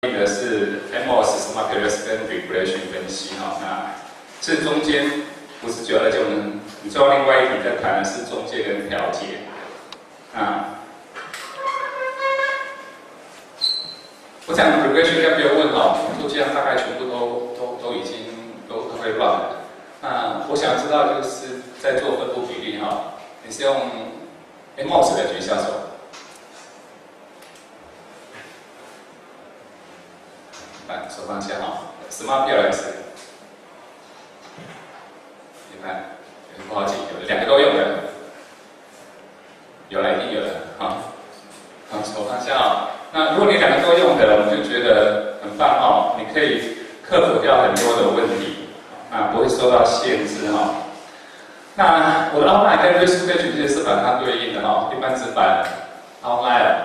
的是 PLS-SEM 跟 regression 分析哈，那这中间不是929，我们最后另外一题在谈的是中介跟调节。我想 regression 应该不用问哈，做这样大概全部都已经都会乱了。那我想知道就是在做分布比例哈，你是用 mouse 的举下手。 手放下哈 ，SEM PLS， 你看不好记，有2个都用的，有了一定有了，好，手放下哦。那如果你2个都用的，我们就觉得很棒哦，你可以克服掉很多的问题，不会受到限制哈。那我的 outline 跟 research 其实是反它对应的哈，一般纸板 outline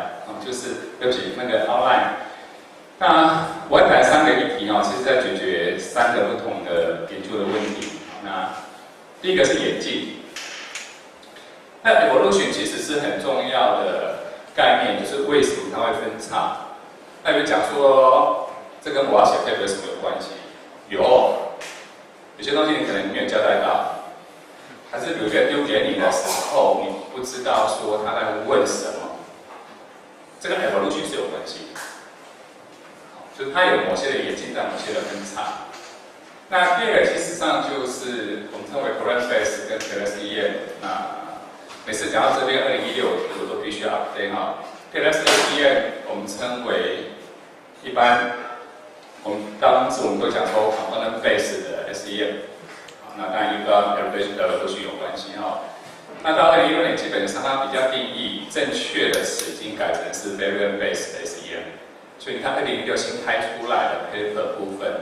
就是对不起那个 outline。 那我要谈3个议题其实在解决3个不同的研究的问题。那第一个是演进，那 evolution 其实是很重要的概念，就是为什么它会分叉。那有讲说这跟我要写 paper 有什么有关系？有些东西你可能没有交代到，还是比如说丢给你的时候，你不知道说他在问什么，这个 evolution 是有关系的。 就是它有某些的演进，但某些的分叉。那第2个其实上就是我们称为 PLS 跟 PLS-SEM。那每次讲到这边2016，我都必须要 update 哈。PLS-SEM 我们称为一般，当时我们都讲说 component based 的 SEM。那当然又跟 evolution 有关系哈。那到2016年，基本上它比较定义正确的词已经改成是 variable based 的 SEM。 所以你看，2016新开出来的 paper 部分，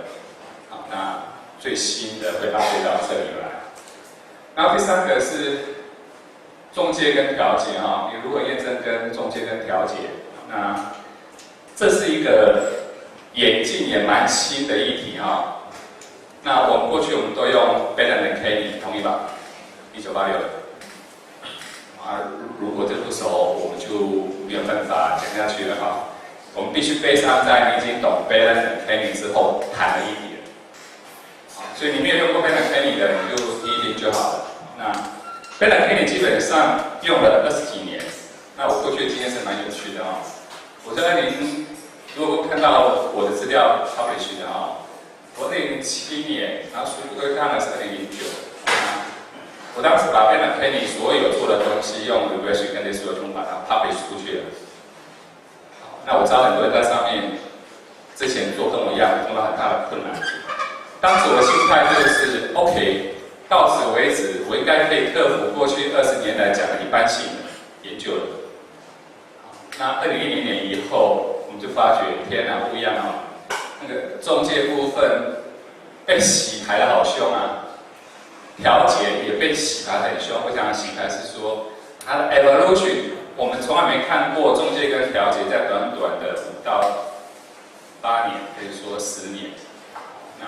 好，那最新的会update到这里来。然后第3个是中介跟调节你如何验证跟中介跟调节？那这是一个演进也蛮新的议题那我们过去我们都用 Wen-Lung 和 Kenny 同意吧？1986。如果这不熟，我们就没有办法讲下去了我们必须背上在你已经懂 Wen-Lung 和 Kenny 之后谈的议题了。所以你没有用过 Wen-Lung 和 Kenny 的，你就听一听就好了。那 Wen-Lung 和 Kenny 基本上用了20几年。那我过去的经验是蛮有趣的我在您如果看到我的资料 publish 的我2007年，然后书会看的是2009。我当时把 Wen-Lung 和 Kenny 所有做的东西用 regression 跟 distortion 把它 publish 出去了。 那我知道很多人在上面之前做跟我一样碰到很大的困难。当时我的心态就是 OK， 到此为止，我应该可以克服过去20年来讲的一般性的研究了。那2010年以后，我们就发觉天哪，不一样那个中介部分被洗牌的好凶调节也被洗牌很凶。我讲的洗牌是说它的 evolution。 我们从来没看过中介跟调节在短短的5到8年，可以说10年，那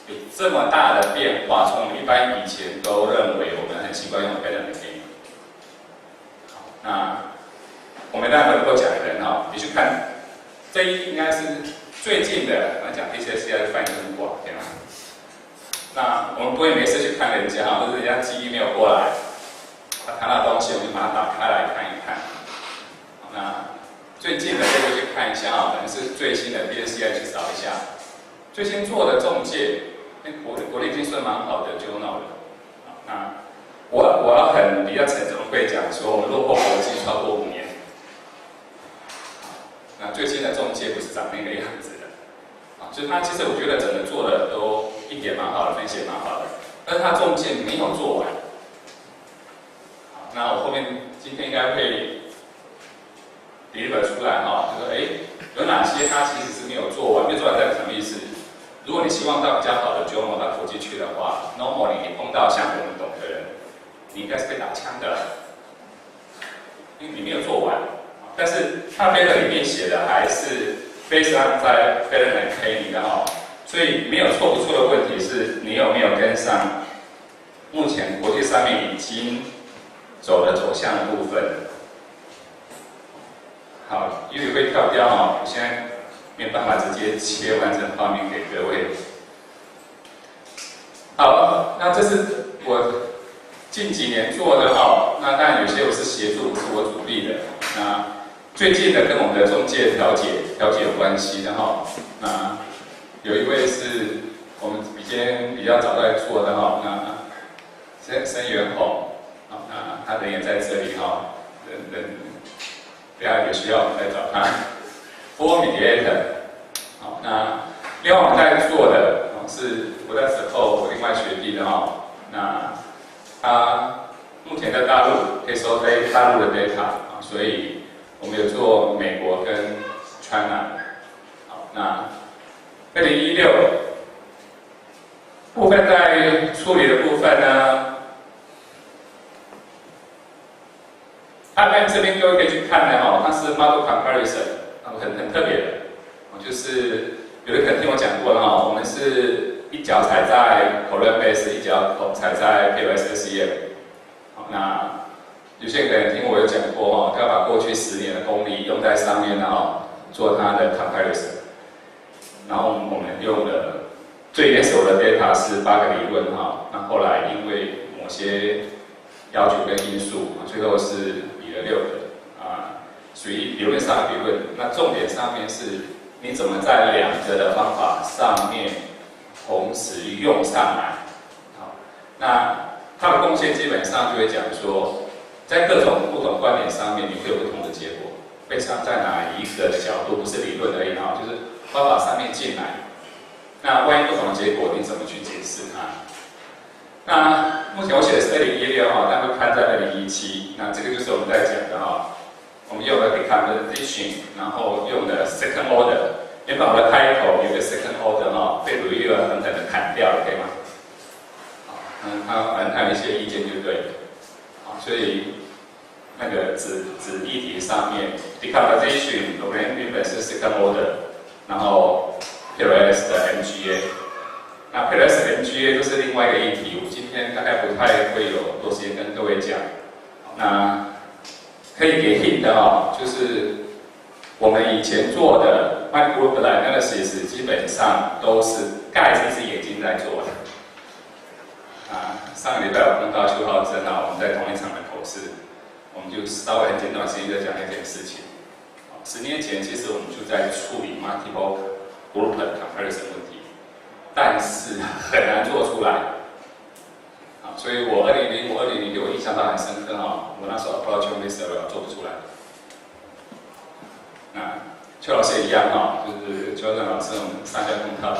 有这么大的变化。从我们一般以前都认为我们很习惯用 Wen-Lung 和 Kenny。好，那我们当然能够讲人你去看，这应该是最近的，我们讲 PCSI 范围很广，对吗？那我们不会没事去看人家或者人家记忆没有过来。 他谈到东西，我们就把它打开来看一看。那最近的这个去看一下可能是最新的 PCSI 去找一下。最新做的中介，国内已经算蛮好的 journal 了。那我要比较沉重会讲说，我们落后国际超过5年。那最新的中介不是长那个样子的。所以他其实我觉得整个做的都一点蛮好的，分析也蛮好的，但是他中介没有做完。 那我后面今天应该会 deliver 出来就说有哪些它其实是没有做完，没有做完代表什么意思？如果你希望到比较好的 journal 到国际去的话 ，normally 你碰到像我们懂的人，你应该是被打枪的，因为你没有做完。但是它 paper 里面写的还是非常在 Wen-Lung 和 Kenny 的所以没有错不错的问题是你有没有跟上目前国际上面已经 走向的部分，好，因为会跳掉我现在没有办法直接切完整画面给各位。好，那这是我近几年做的哈，那当然有些我是协助，是我主力的。那最近的跟我们的中介调解有关系的哈。那有一位是我们比较早在做的哈，那申元宏，好，那他人也在这里哈，等下有需要我们再找他。For mediator， 好，那另外我们在做的是我那时候我另外学弟的哈，那他目前在大陆可以收大陆的 data 啊，所以我们有做美国跟 China。好，那2016部分在处理的部分呢。这边各位可以去看的哈，它是 model comparison， 很特别的，就是有的可能听我讲过了哈，我们是一脚踩在 column base， 一脚踩在 PLS-SEM。好，那有些可能听我有讲过哈，要把过去10年的功力用在上面哈，做它的 comparison。然后我们用的最原始的 data 是8个理论哈，那后来因为某些要求跟因素，最后是比了6个啊，属于理论上的理论。那重点上面是你怎么在2个的方法上面同时用上来。好，那它的贡献基本上就会讲说，在各种不同观点上面，你会有不同的结果。非常在哪一个角度，不是理论而已哈，就是方法上面进来。那万一不同的结果，你怎么去解释它？那目前我写的是2016哈，但会看在2017。那这个就是我们在讲的哈，我们用的 decomposition， 然后用的 second order。原本我的开头有一个 second order 哈，被鲁伊尔狠狠的砍掉了，可以吗？好，反正他有一些意见就对了。好，所以那个子议题上面 decomposition 我们原本是 second order， 然后 PLS 的 MGA。那 PLS MGA 就是另外一个议题，我今天大概不太会有多时间跟各位讲。那可以给 hint 的哦，就是我们以前做的 microgroup analysis 基本上都是盖着一只眼睛在做的。上个礼拜我碰到邱浩真啊，我们在同一场的口试，我们就稍微很简短的时间在讲一件事情。10年前其实我们就在处理 multiple group comparison 问题。但是很难做出来，所以我2005、2006我印象到很深刻哈。我那时候 approach research 做不出来。那邱老师也一样哈，就是邱正老师我们上下碰到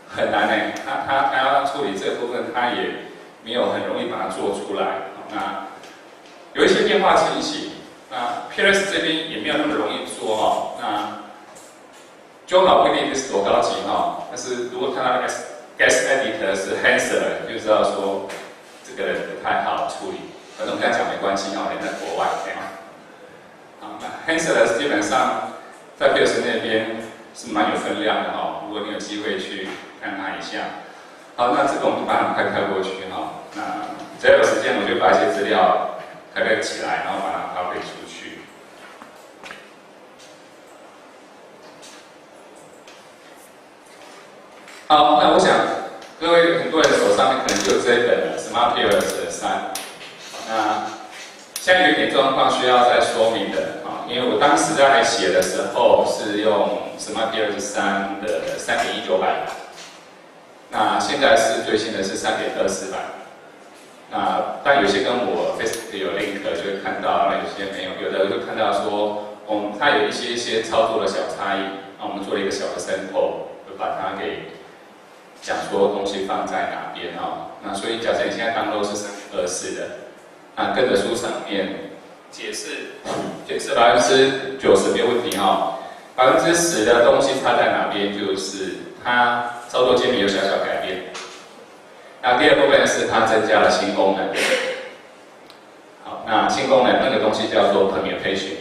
很难呢。他要处理这个部分，他也没有很容易把它做出来。那有一些变化情形，那 PLS 这边也没有那么容易做哈。那就好不一定是多高级哈，但是如果看到 guest editor 是 Hansler， 就知道说这个人不太好处理。反正我们这样讲没关系哈，人在国外对吗？好，那 Hansler 基本上在 PLS 那边是蛮有分量的哈。如果你有机会去看他一下，好，那这个我们把它快开过去哈。那只要有时间，我就把一些资料开起来，然后把它发挥出去。好，那我想各位很多人手上面可能就有这一本 Smart PLS-SEM。那现在有一点状况需要再说明的啊，因为我当时在写的时候是用 Smart PLS-SEM的3.19版，那现在是最新的是3.24版。那但有些跟我 Facebook 有 link 就会看到，那有些没有，有的会看到说，它有一些操作的小差异，那我们做了一个小的 sample， 就把它给讲说东西放在哪边哈，那所以假设你现在当都是3.24的，那跟着书上面解释90%没有问题哈，10%的东西差在哪边，就是它操作界面有小小改变。那第二部分是它增加了新功能，好，那新功能那个东西叫做 permutation，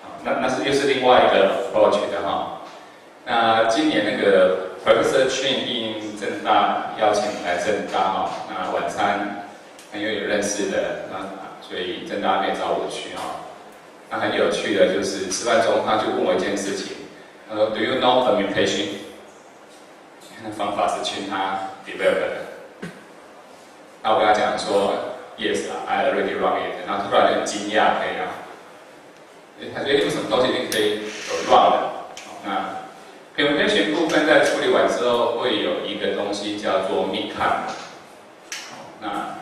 好，那是又是另外一个 approach 的哈。那今年那个 Professor Chin 应政大邀请来政大哈，那晚餐因为有认识的，所以政大没找我去哈。那很有趣的就是吃饭中他就问我一件事情， Do you know permutation？ 那方法是请他 develop 的。那我跟他讲说 ，Yes, I already run it。然后突然就很惊讶，可以啊，他觉得为什么东西一定可以有 run 的？那 permutation 部分在处理完之后，会有一个东西叫做 midcap。那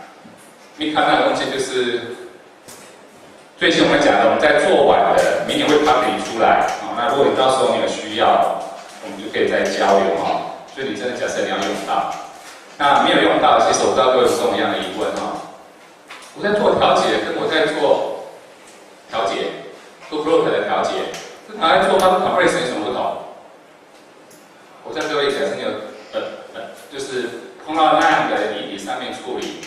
midcap 那个东西就是最近我们讲的，我们在做完的，明年会 publish 出来。那如果你到时候你有需要，我们就可以再交流哈。所以你真的假设你要用到，那没有用到，其实我不知道各位有什么样的疑问哈。我在做调解，跟我在做调解，做 broker 的调解，跟拿来做 comparison 有什么不同？我在各位假设你有就是碰到那样的议题上面处理，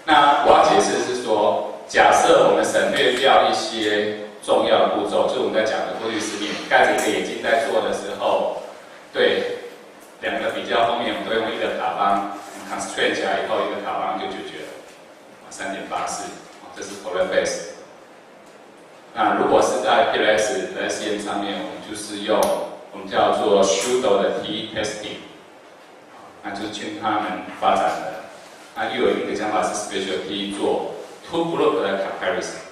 那我要解释是说，假设我们省略掉一些重要的步骤，就是我们在讲的过去10年盖着一个眼睛在做的时候，对。两个比较后面，我们都用一个塔方 constraint 加以后，一个塔方就解决了，3.84，这是 correct base。那如果是在 PLS-SEM 上面，我们就是用我们叫做 Shiau 的 T testing， 那就是去他们发展的。那又有一个讲法是 Special T 做 two group 的 comparison。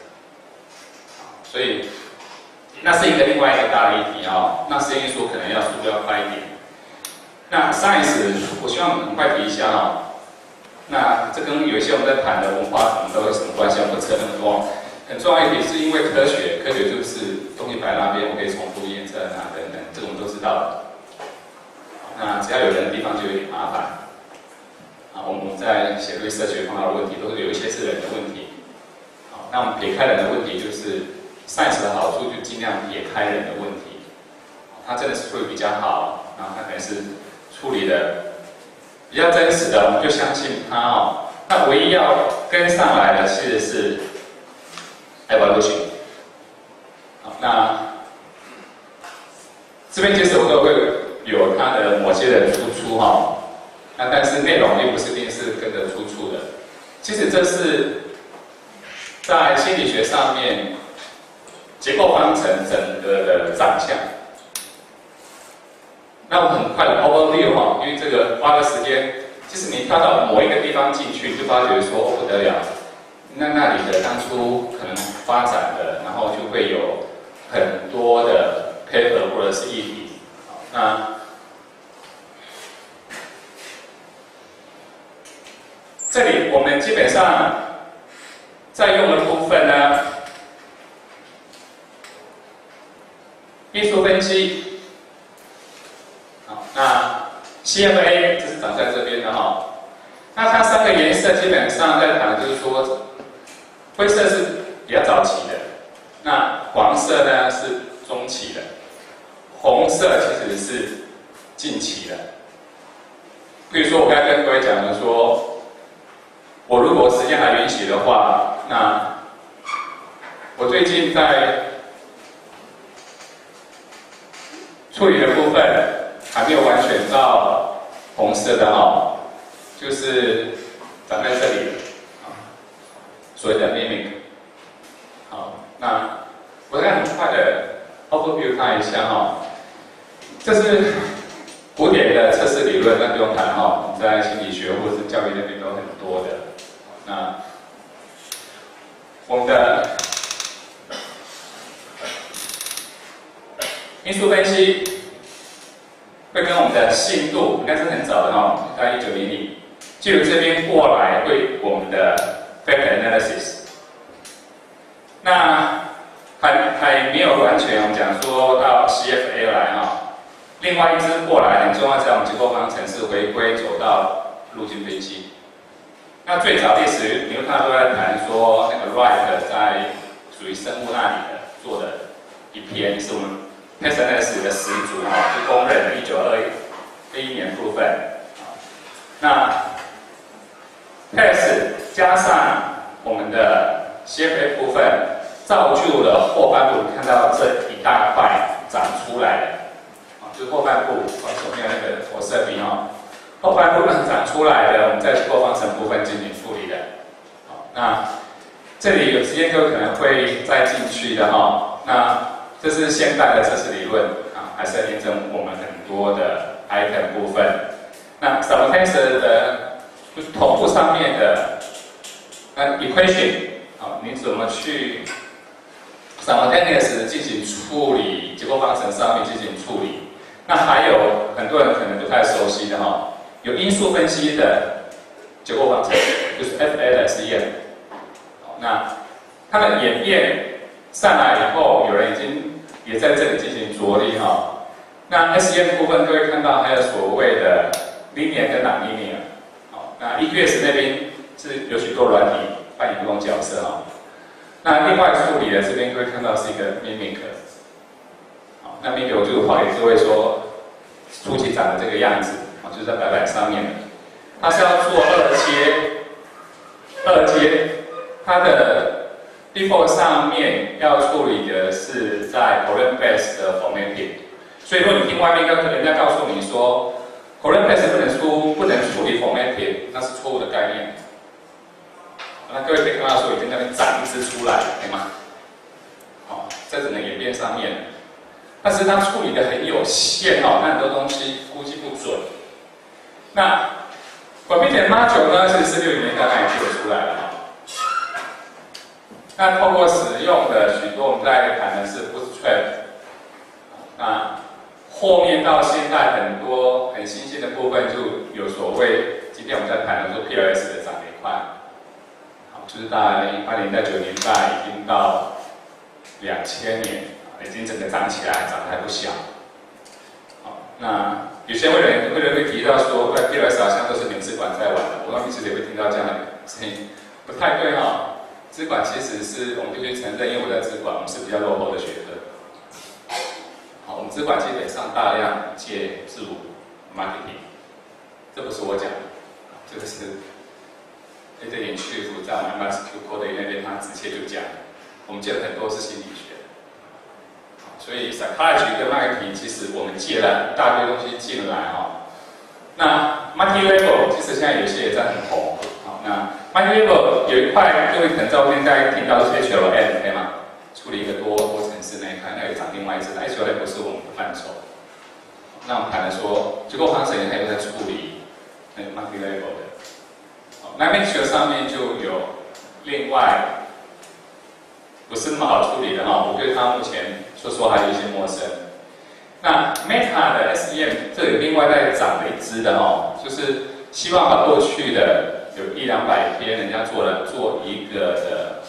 所以那是一个另外一个大的议题哦。那实验说可能要速度要快一点。那 science 我希望很快提一下哦。那这跟有一些我们在谈的文化什么都有什么关系？我们不扯那么多。很重要一点是因为科学就是东西摆那边，我可以重复验证啊等等，这个我们都知道的。那只要有人的地方就有点麻烦。啊，我们在写research碰到的问题都是有一些是人的问题。好，那我们撇开人的问题，就是 science 的好处就尽量撇开人的问题。它真的是会比较好，然后它可能是处理的比较真实的，我们就相信它哦。那唯一要跟上来的其实是 evaluation。好，那这边其实我都会有它的某些的输出哈，那但是内容并不是一定是跟着出处的。其实这是在心理学上面结构方程整个的长相。那我很快的 overview 哈，因为这个花的时间，其实你跳到某一个地方进去，就发觉说哦不得了，那里的当初可能发展的，然后就会有很多的 paper 或者是议题。那这里我们基本上在用的部分呢，因素分析。那 CFA 这是长在这边的哈，那它3个颜色基本上在谈，就是说，灰色是比较早期的，那黄色呢是中期的，红色其实是近期的。比如说我刚才跟各位讲的说，我如果时间还允许的话，那我最近在处理的部分。还没有完全到红色的哈，就是长在这里，所谓的 mimic。好，那我再很快的 overview 看一下哈，这是古典的测试理论，那不用谈哈，我们在心理学或者是教育那边都很多的。那我们的因素分析。会跟我们的信度应该是很早的哈，在1900，就由这边过来会我们的 factor analysis。那还没有完全我们讲说到 CFA 来哈，另外一支过来很重要，在我们结构方程式回归走到路径分析。那最早历史你会看到都在谈说那个 Wright 在属于生物那里的做的一篇，是我们。PLS 的始祖哈，是公认的1921年部分。那 PLS 加上我们的 CFA 部分，造就了后半部看到这一大块长出来的，就是后半部，我没有那个投射笔哈，后半部长出来的，我们在结构方程部分进行处理的。好，那这里有时间就可能会再进去的哈，那。这是现代的测试理论啊，还是要验证我们很多的 item 部分。那 simultaneous 的同步上面的equation， 你怎么去 simultaneous 进行处理，结构方程上面进行处理？那还有很多人可能不太熟悉的有因素分析的结构方程，就是 PLS-SEM。那它的演变上来以后，有人已经也在这里进行着力那 SEM 部分各位看到还有所谓的 linear 跟 non-linear。那 EQS 那边是有许多软体扮演不同角色那另外处理的这边各位看到是一个 mimic。那 mimic 我就画给各位说，初期长的这个样子就是在白板上面。它是要做二阶，它的 default 上面要处理的是在 column base 的 formatting。所以如果你听外面人家告诉你说 column base 不能处理 formatting， 那是错误的概念。那各位可以看到说已经在那边长一只出来，对吗？在整个演变上面，但是它处理的很有限那很多东西估计不准。那管片点 module 呢，其实60年刚刚也做出来了那透过使用的许多我们在谈的是 bootstrap， 那后面到现在很多很新兴的部分就有所谓，今天我们在谈的说 PLS 的涨得快，就是在80年代、90年代已经到2000年，已经整个涨起来，涨得还不小。那有些人会提到说，PLS 好像都是领资管在玩的，我们其实也会听到这样的声音，不太对资管其实是我们必须承认，因为我在资管，我们是比较落后的学科。我们资管基本上大量介入 marketing， 这不是我讲的，这个是AJ Chief在我们 MSQ Code 那边他直接就讲，我们借了很多是心理学。所以 psychology 跟 marketing 其实我们借了一大堆东西进来那 multi-level 其实现在有些也在很红那 multi-level 有一块各位可能在后面大家听到的是 HLM 对吗？处理一个多层次那一块，那又讲另外一支 HLM 不是我们的范畴。那我们谈的说结构方程它也在处理那个 multi-level 的。那 mixture 上面就有另外不是那么好处理的我对它目前说实话还有一些陌生。那 Meta 的 SEM 这里另外再涨了一支的就是希望把过去的有100-200篇人家做一个的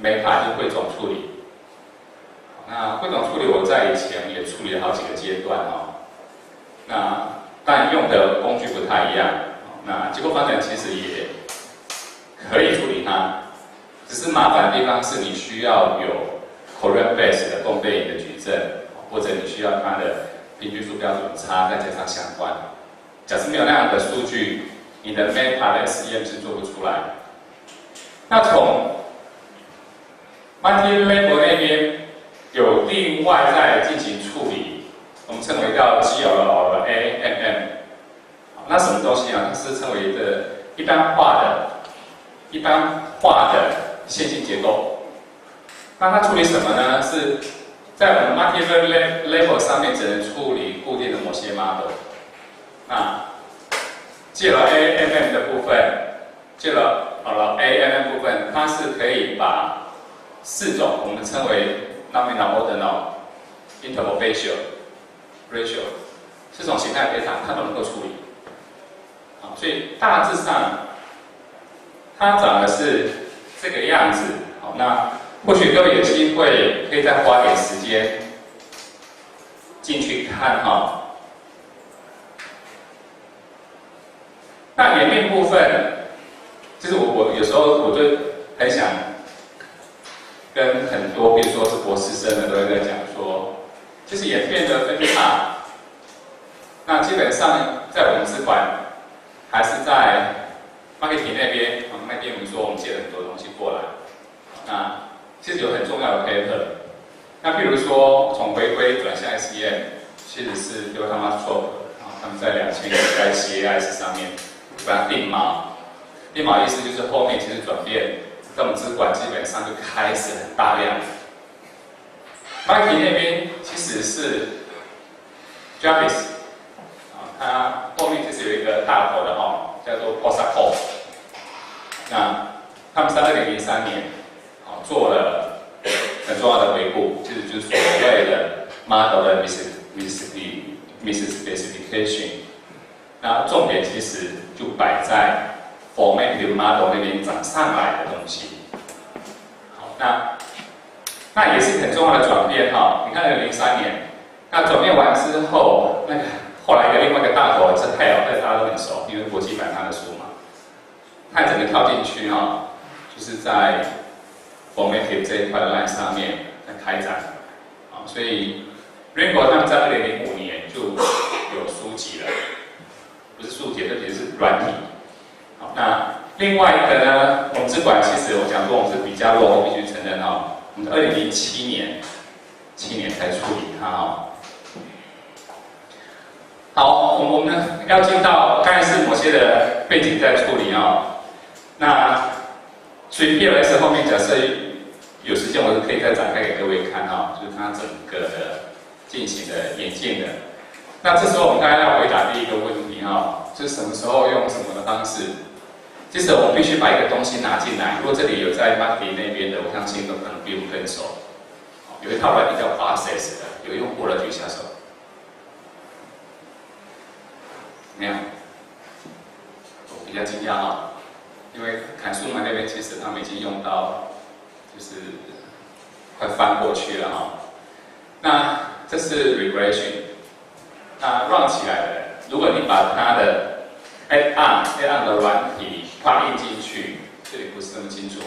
Meta 就汇总处理。那汇总处理我在以前也处理了好几个阶段那但用的工具不太一样。那结构方程其实也可以处理它。只是麻烦的地方是你需要有 column base 的共背影的矩阵，或者你需要它的平均数标准差，再加上相关。假设没有那样的数据，你的 Meta 的 SEM 是做不出来。那从 multi-level 那边有另外在进行处理，我们称为叫 GLAMM。那什么东西它是称为的一般化的线性结构。那它处理什么呢？是在我们 multi-level 上面只能处理固定的某些 model。那借了 AMM 的部分，AMM 部分，它是可以把4种我们称为 nominal、ordinal、interval ratio 4种形态非常它都能够处理。所以大致上它长的是这个样子。那或许各位有机会可以再花点时间进去看那演变部分，就是我有时候我就很想跟很多，比如说是博士生的都会在讲说，其实演变的分叉，那基本上在我们资管还是在 marketing 那边，那边我们说我们借了很多东西过来，那其实有很重要的 paper， 那比如说从回归转向 SEM， 其实是刘他妈错，他们在2000年在 CAS 上面把它定锚，定锚意思就是后面其实转变，在我们资管基本上就开始很大量。marketing 那边其实是 Jarvis， 它后面就是有一个大头的叫做 Posako。那他们在2003年做了很重要的回顾，就是所谓的 model 的 misspecification。那重点其实就摆在 formative model 那边长上来的东西。好，那也是很重要的转变哈。你看2003年，那转变完之后，那个后来的另外一个大头是泰尔，大家都很熟，因为国际版他的书嘛。他整个跳进去就是在 formative 这一块 line 上面在开展。所以 Rainbow 他们在2005年就有书籍了。不是数解，这也是软体。好，那另外一个呢，我们资管其实我讲过，我们是比较落后，必须承认我们2007年才处理它好，我们呢要进到刚才是某些的背景在处理那所以 PLS 后面假设有时间，我是可以再展开给各位看就是它整个的进行的演进的。那这时候我们大概要回答第一个问题就是什么时候用什么的方式？其实我们必须把一个东西拿进来。如果这里有在 marketing 那边的，我相信都可能比我们更熟。有一套软体叫 Process 的，有用过的举下手。没有？我比较惊讶因为砍树莓那边其实他们已经用到，就是快翻过去了那这是 regression。那 run 起来的，如果你把它的 add on 的软体跨印进去，这里不是那么清楚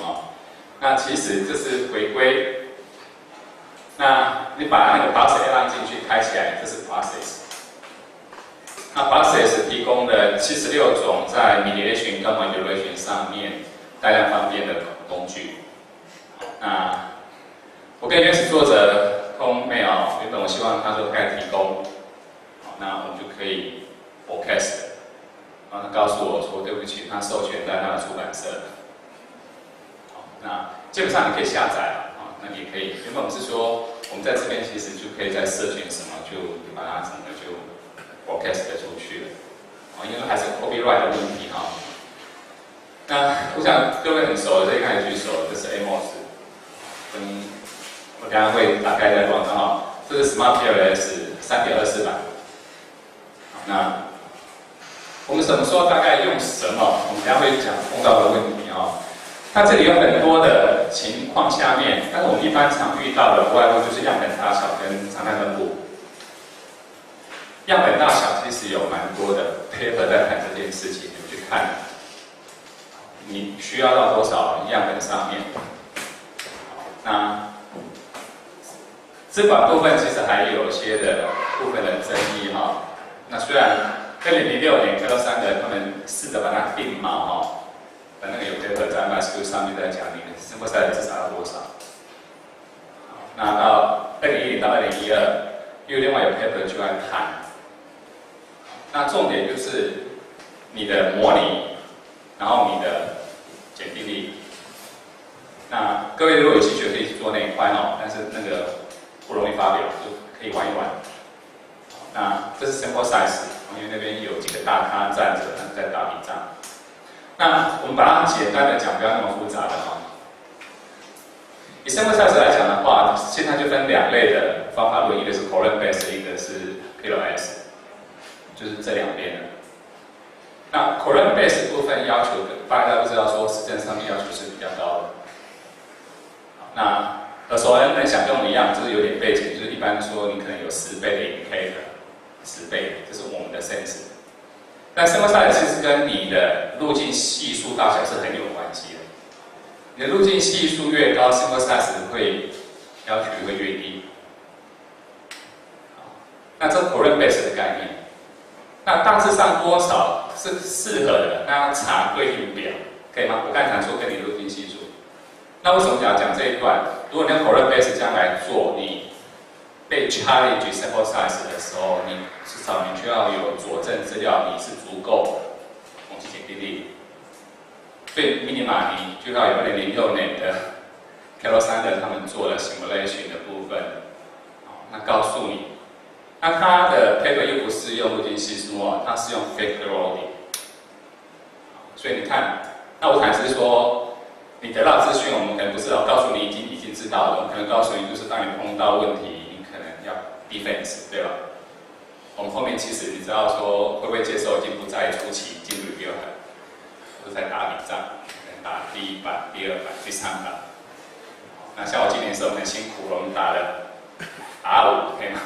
那其实这是回归。那你把那个 process add on 进去开起来，这是 process。那 process 提供的76种在 mediation 跟 modulation 上面大量方便的工具。那我跟原始作者通 mail， 原本我希望他说可以提供。那我们就可以 forecast， 然后他告诉我说对不起，他授权在他的出版社。那基本上你可以下载那你也可以。原本我们是说我们在这边其实就可以在社群什么就把它整个就 forecast 出去了。因为还是 copyright 的问题那我想各位很熟的，这一看也举手，这是 Amos， 我等下会打开再广告这是 Smart PLS 3.24版。那我们什么时候大概用什么？我们等下会讲碰到的问题它这里有很多的情况下面，但是我们一般常遇到的，无外乎就是样本大小跟常态分布。样本大小其实有蛮多的 paper 在谈这件事情，你去看，你需要到多少样本上面。那资管部分其实还有一些的部分的争议那虽然2006年看到3个，他们试着把它定锚那个有 paper 在 MySQL 上面在讲你的 sample size 至少要多少。那到2010到2012，又另外有 paper 就来谈。那重点就是你的模拟，然后你的检定力。那各位如果有兴趣可以去做那一块但是那个不容易发表，就可以玩一玩。那这是 sample size， 因为那边有几个大咖站着在打比仗。那我们把它简单的讲，不要那么复杂的以 sample size 来讲的话，现在就分两类的方法论，一个是 column based， 一个是 PLS， 就是这两边的。那 column based 部分要求，大家都知道说实证上面要求是比较高的。那耳熟能详跟我们一样，就是有点背景，就是一般说你可能有10倍的 indicator，10倍，这是我们的 sense。但 sample size 其实跟你的路径系数大小是很有关系的。你的路径系数越高 ，sample size 会要求会越低。那这是 column based 的概念。那大致上多少是适合的？那要查对应表，可以吗？我刚才说跟你路径系数。那为什么讲这一段？如果你用 column based 这样来做，你被 challenge sample size 的时候，你至少你就要有佐证资料，你是足够统计检定力。所以 minima 你就要有2006年的 Carol Sanders 他们做了 simulation 的部分，那告诉你那它的 paper 又不是用路径系数哦，它是用 factor loading。所以你看，那我谈是说，你得到资讯，我们可能不是告诉你已经知道了，我们可能告诉你就是当你碰到问题，你可能要 defense， 对吧？我们后面其实你知道说会不会接受，已经不再初期进入review了，都在打笔仗，打第1版、第2版、第3版。那像我今年的时候很辛苦了，我们打了 R5， 可以吗？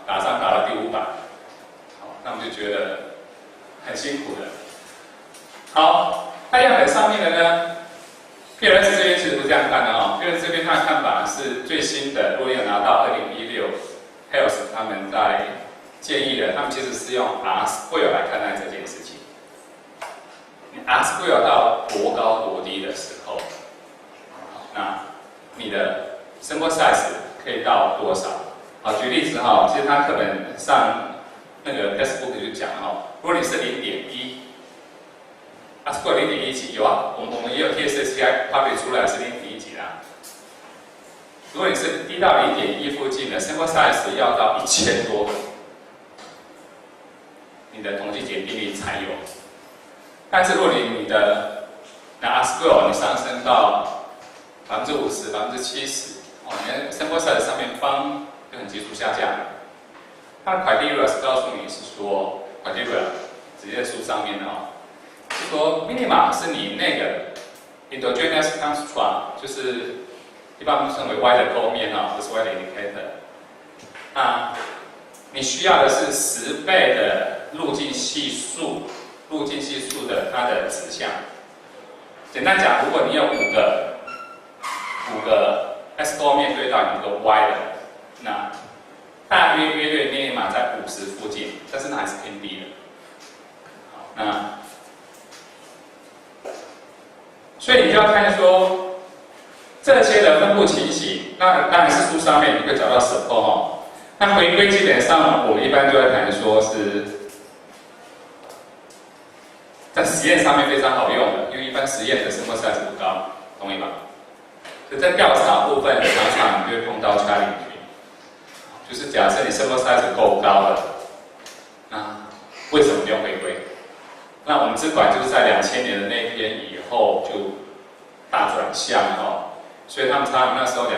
打上打到第5版，好，那我们就觉得很辛苦的。好，那样本上面的呢 ，PLS 这边其实不是这样看的哦。PLS 这边它的看法是最新的，如果有拿到2016 Health 他们在建议的，他们其实是用 R-square 来看待这件事情。R-square 到多高多低的时候，那你的 sample size 可以到多少？好，举例子哈，其实他课本上那个 textbook 就讲哈，如果你是0.1，R-square 0.1几有啊，我们也有 TSSCI publish 出来是0.1几啦。如果你是低到0.1附近的 sample size 要到1000多个，你的统计检定力才有。但是如果你的R-square 你上升到50%、70%，哦，你的 sample size 上面方就很急速下降。它的 criteria 是告诉你是说 criteria 直接书上面的哦。是说 minima 是你那个 endogenous construct， 就是一般称为 Y 的构面啊，不是 Y 的 indicator。那你需要的是10倍的路径系数的它的指向。简单讲，如果你有5个 X 构面对到一个 Y 的，那大约minima在50附近，但是那还是偏低的。好，那所以你就要看说这些的分布情形，那当然是书上面你会找到support哦。那回归基本上我们一般就会谈说是在实验上面非常好用的，因为一般实验的sample size不高，同意吧？所以在调查部分，常常你就会碰到challenge，就是假设你sample size够高了，那为什么不用回归？那我们资管就是在2000年的那一天以后就大转向哦，所以他们那时候2005、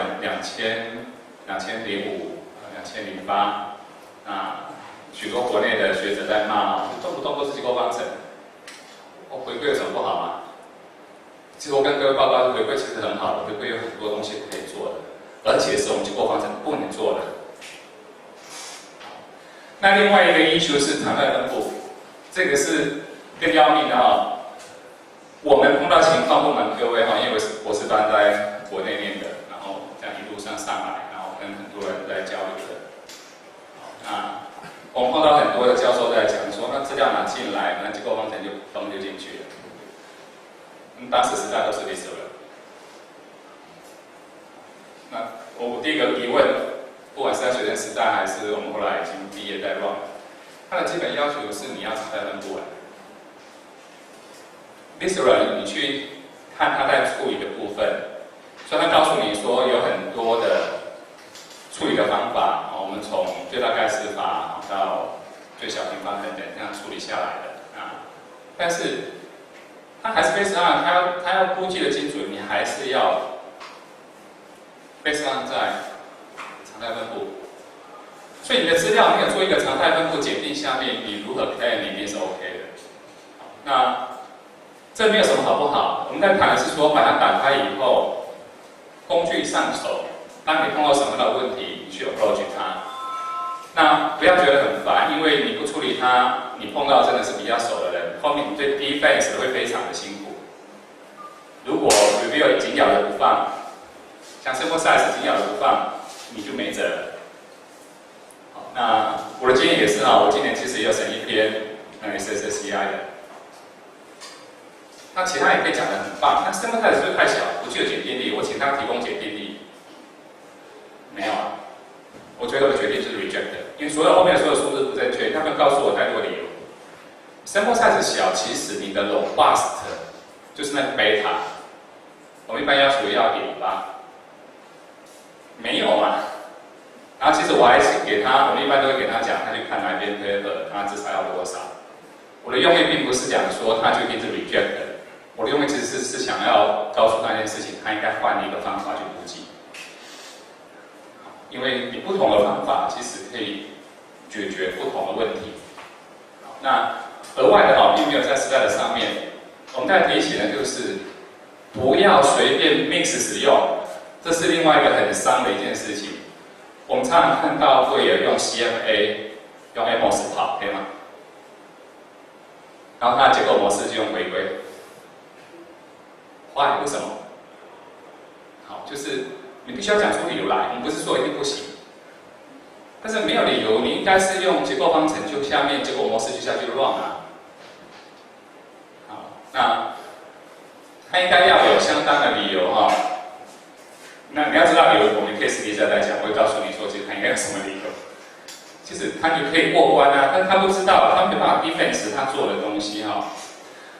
2008，那许多国内的学者在骂哦，动不动都是结构方程，回归有什么不好吗？其实我跟各位报告，回归其实很好的，回归有很多东西可以做的，而且是我们结构方程不能做的。那另外一个issue是常态分布，这个是更要命的哈。我们碰到情况，不瞒各位哈，因为我是博士班在国内念的，然后这样一路上来，然后跟很多人在交流的。那我们碰到很多的教授在讲说，那资料拿进来，那结构方程就进去了。当时时代都是历史了。那我第一个疑问，不管是在学生时代还是我们后来已经毕业在 run， 它的基本要求是你要常态分布啊。Literal 你去看它在处理的部分，所以它告诉你说有很多的处理的方法，我们从最大概式法到最小平方等等这样处理下来的啊。但是它还是 based on 它要估计的精准，你还是要 based on 在常态分布。所以你的资料没有做一个常态分布检定下面，你如何 claim 一定是 OK 的。那这没有什么好不好，我们在谈的是说把它打开以后，工具上手，当你碰到什么样的问题，你去 approach 它。那不要觉得很烦，因为你不处理它，你碰到真的是比较熟的人，后面你对 defense 会非常的辛苦。如果 review 紧咬的不放，像 sample size 紧咬的不放，你就没辙了。好，那我的经验也是我今年其实也有审一篇SSCI 的。那其他也可以讲得很棒，那 sample size 是不是太小，不具有检定力？我请他提供检定力，没有啊。我最后的决定是 reject 的，因为所有后面的所有数字不正确，他们告诉我太多理由。sample size 小，其实你的 robust 就是那个 beta， 我们一般要求要1.8，没有嘛？然后其实我还是给他，我们一般都会给他讲，他去看哪一篇 paper， 他至少要多少。我的用意并不是讲说他就一定是 reject 的，我的用意其实是想要告诉他一件事情，他应该换一个方法去估计。因为你不同的方法其实可以解决不同的问题。那额外的并没有在 slide 上面，我们在提醒的就是不要随便 mix 使用，这是另外一个很伤的一件事情。我们常常看到会有用 CMA 用 AMOS 跑，可以吗？然后它的结构模式就用回归。Why？ 为什么？好，就是你必须要讲出理由来，我们不是说一定不行。但是没有理由，你应该是用结构方程就下面结构模式就下去 run 啊。好，那它应该要有相当的理由哈。那你要知道理由，我们可以私底下再讲，我会告诉你说，其实它应该有什么理由。其实它就可以过关啊，但他不知道，他没办法 defense 他做的东西哈。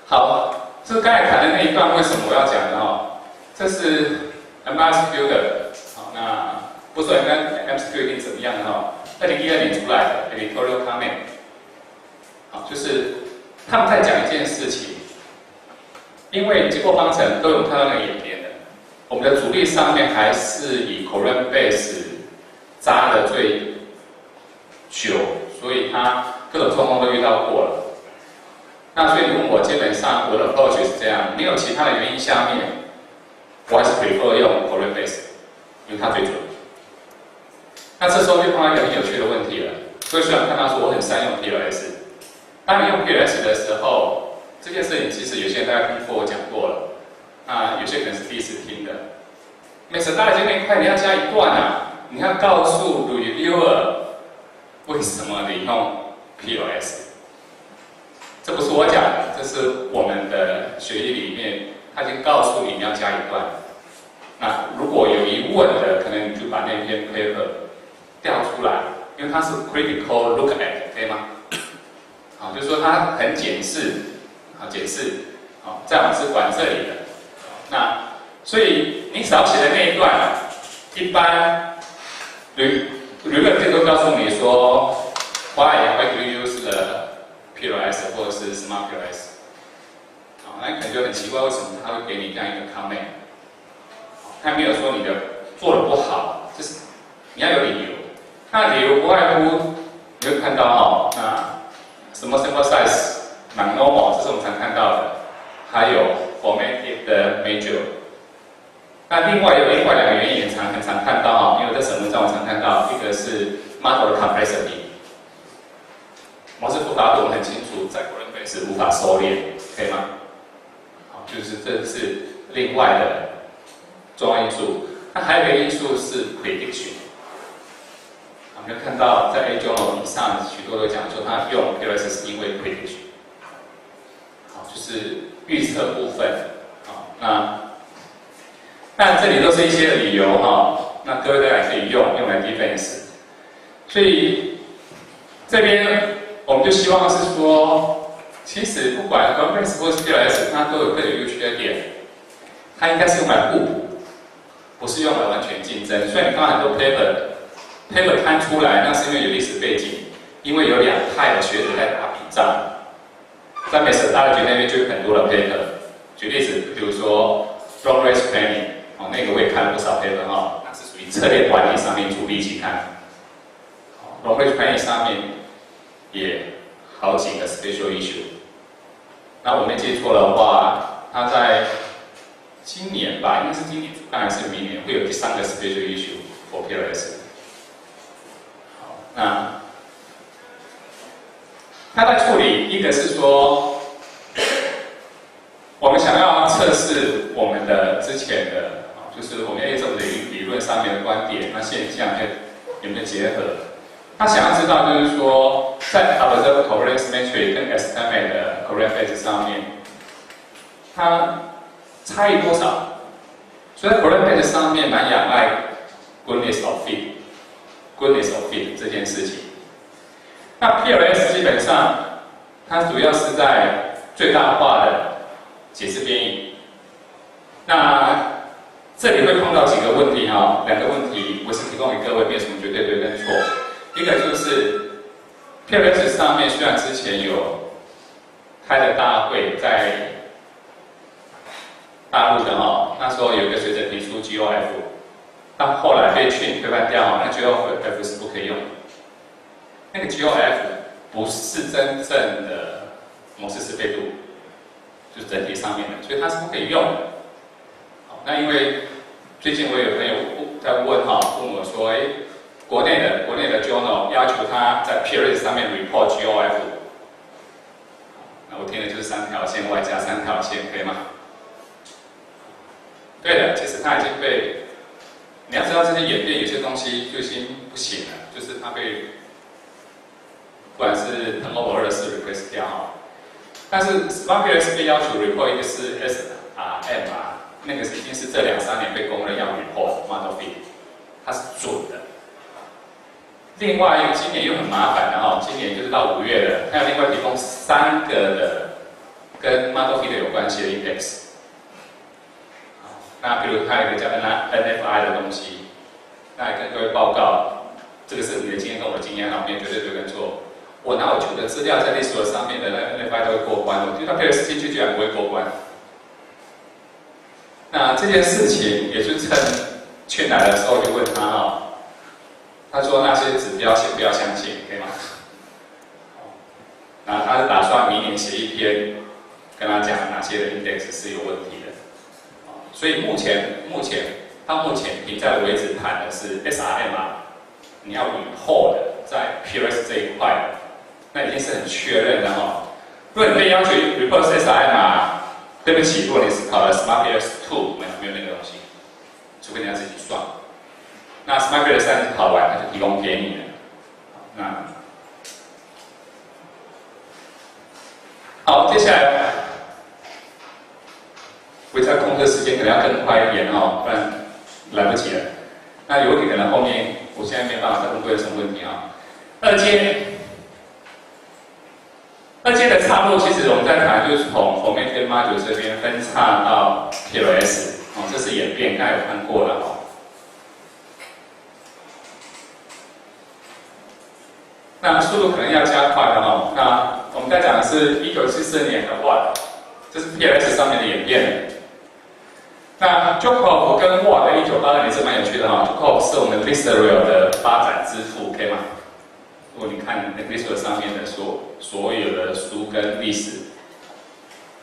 好，这刚才谈的那一段，为什么我要讲呢？这是 MSQ 的，好，那不说 MSQ 一定怎么样哈？2012年出来的 editorial comment， 好，就是他们在讲一件事情，因为结构方程都有看到那个演变的，我们的阻力上面还是以 Coulomb base 扎的最久，所以它各种状况都遇到过了。那所以你问我，基本上我的 approach 是这样，没有其他的原因下面，我还是 prefer 用 Coulomb base， 因为它最准。那这时候就碰到一个很有趣的问题了。所以虽然看到说我很善用 PLS， 当你用 PLS 的时候，这件事情其实有些人大家听过我讲过了，那有些可能是第一次听的。每次大家那一块你要加一段啊，你要告诉 reviewer 为什么你用 PLS。这不是我讲的，这是我们的学习里面，他已经告诉你你要加一段。那如果有疑问的，可能你就把那篇 paper 调出来，因为它是 critical look at， 可以吗？好，就是说它很检视，好检视，好，在我们是管这里的。那所以你少写的那一段，一般reviewer都告诉你说 why do you use the PLS 或者是 Smart PLS， 好，那可能就很奇怪，为什么他会给你这样一个 comment？ 他没有说你的做的不好，就是你要有理由。那理由不外乎你会看到那什么 sample size、non-normal， 这是我们常看到的，还有 formative 的 major。那另外两个原因也很常看到因为在审文上我常看到，一个是 model 的 complexity。模式复杂度我们很清楚，在Coulomb base无法收敛，可以吗？好，就是这是另外的重要因素。那还有一个因素是 prediction。我们看到在 A journal 以上许多都讲说，他用 PLS 是因为 prediction。好，就是预测部分。好，那这里都是一些理由那各位大家可以用来 defense。所以这边。我们就希望是说，其实不管 Coulomb base 或是 PLS， 它都有各有优缺点，它应该是用来互补，不是用来完全竞争。所以你看到很多 paper 摊出来，那是因为有历史背景，因为有两派的学者在打比战，在美式大学那边就有很多的 paper。举例子，比如说 long range planning， 那个我也看了不少 paper 那是属于策略管理上面主力期刊。long range planning 上面也好几个 special issue。那我没记错的话，它在今年吧，应该是今年当然是明年会有第3个 special issue for PLS。好，那它在处理一个是说，我们想要测试我们的之前的，就是我们 A 种的理论上面的观点，那现象有没有结合？他想要知道，就是说，在 observed covariance matrix 跟 estimate 的 covariance base 上面，它差异多少？所以在 covariance base 上面蛮仰赖 goodness of fit 这件事情。那 PLS 基本上，它主要是在最大化的解释编译。那这里会碰到几个问题哈，两个问题，我是提供给各位，没有什么绝对对跟错。一个就是 PLS 上面虽然之前有开了大会，在大陆的哈，那时候有一个学者提出 GOF， 但后来被推翻掉哈，那 GOF 是不可以用的。那个 GOF 不是真正的模式适配度，就是整体上面的，所以它是不可以用的。好，那因为最近我有朋友在问哈，问我说，国内的 journal 要求他在 PLS 上面 report GOF， 那我听的就是3条线外加3条线，可以吗？对的，其实它已经被，你要知道这些演变，有些东西就已经不行了，就是它被，不管是 turnover 是 request 掉哈，但是 Smart PLS 被要求 report 一个是 SRM 啊，那个已经是这2、3年被公认要 report model fit， 它是准的。另外一个今年又很麻烦的哈，今年就是到5月了，它要另外提供3个的跟 model fit 有关系的 index。那比如它有一个叫 NFI 的东西，那也跟各位报告，这个是你的经验跟我的经验哈，没有绝对对跟错。我拿我旧的资料在历史上面的那 NFI 都会过关，我听到 PLS 进去居然不会过关。那这件事情也是趁去来的时候就问他哈，他说那些指标先不要相信，可以吗？那他是打算明年写一篇，跟他讲哪些的 index 是有问题的。所以到目前评价的为止谈的是 SRM 啊，你要以后的在 PLS 这一块，那已经是很确认的哈。如果你被要求 report SRM 啊，对不起，如果你是考了 Smart PLS 2，没有那个东西，除非你要自己算。那 Smart PLS 3考完，它就提供给你了。那好，接下来。为它控制时间可能要更快一点哦，不然来不及了。那有可能后面我现在没办法再问有什么问题啊。二阶的插入，其实我们在谈就是从 Formative Module 这边分叉到 PLS， 哦，这是演变，刚才有看过了哦。那速度可能要加快了哦。那我们在讲的是1974年的话，这是 PLS 上面的演变。那 Jokov 跟 Watt 的1982年是蛮有趣的哈。Jokov 是我们 Israel 的发展之父，可以吗？如果你看那 Israel 上面的所有的书跟历史，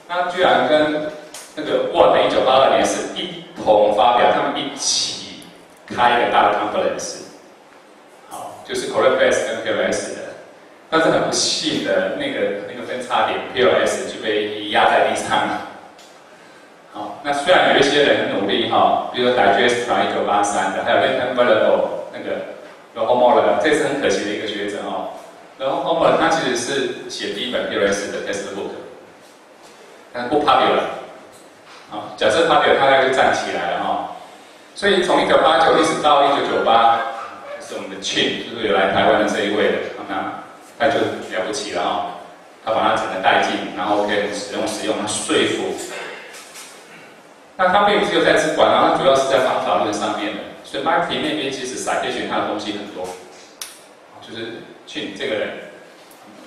那居然跟那个 Watt 的1982年是一同发表，他们一起开一个大的 conference， 好，就是 Correct Base 跟 PLS 的。但是很不幸的，那个分叉点 PLS 就被压在地上了。好，那虽然有一些人很努力哈，比如说 Digestra 1983的，还有 Lenton Bellado 那个 Rohomola， 这是很可惜的一个学者哦。Rohomola 他其实是写第一本 PLS 的 textbook， 但是不 popular。好，假设 popular， 他大概就站起来了哈。所以从1989一直到1998，是我们的 Chin， 就是有来台湾的这一位的，那就了不起了哈。他把它整个带进，然后可以使用他说服。那它并不是有在资管啊，它主要是在方法论上面的。所以 Martin 那边其实 citation 它的东西很多，就是Chin这个人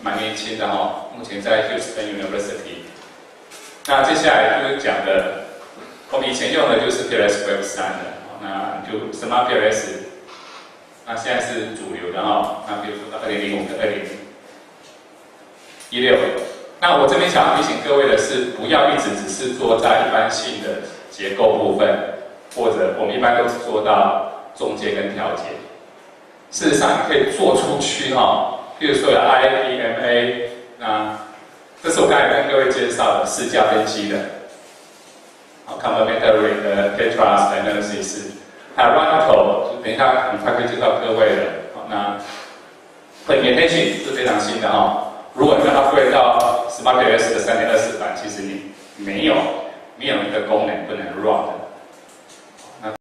蛮年轻的哈，目前在 Houston University。那接下来就是讲的，我们以前用的就是 PLS Web 3的，那就 Smart PLS， 那现在是主流的哈。那比如说到2005跟2016，那我这边想要提醒各位的是，不要一直只是做在一般性的结构部分，或者我们一般都是做到中介跟调节。事实上，你可以做出去哈，譬如说有 IPMA， 那这是我刚才跟各位介绍的视价分析的，好 ，complementary 的 Petras analysis， 还有 Runco， 就等一下很快会介绍各位的。好，那 Implementation 是非常新的哈。如果你要 upgrade 到 Smart PLS 的3.24版，其实你没有一个功能不能 run 的。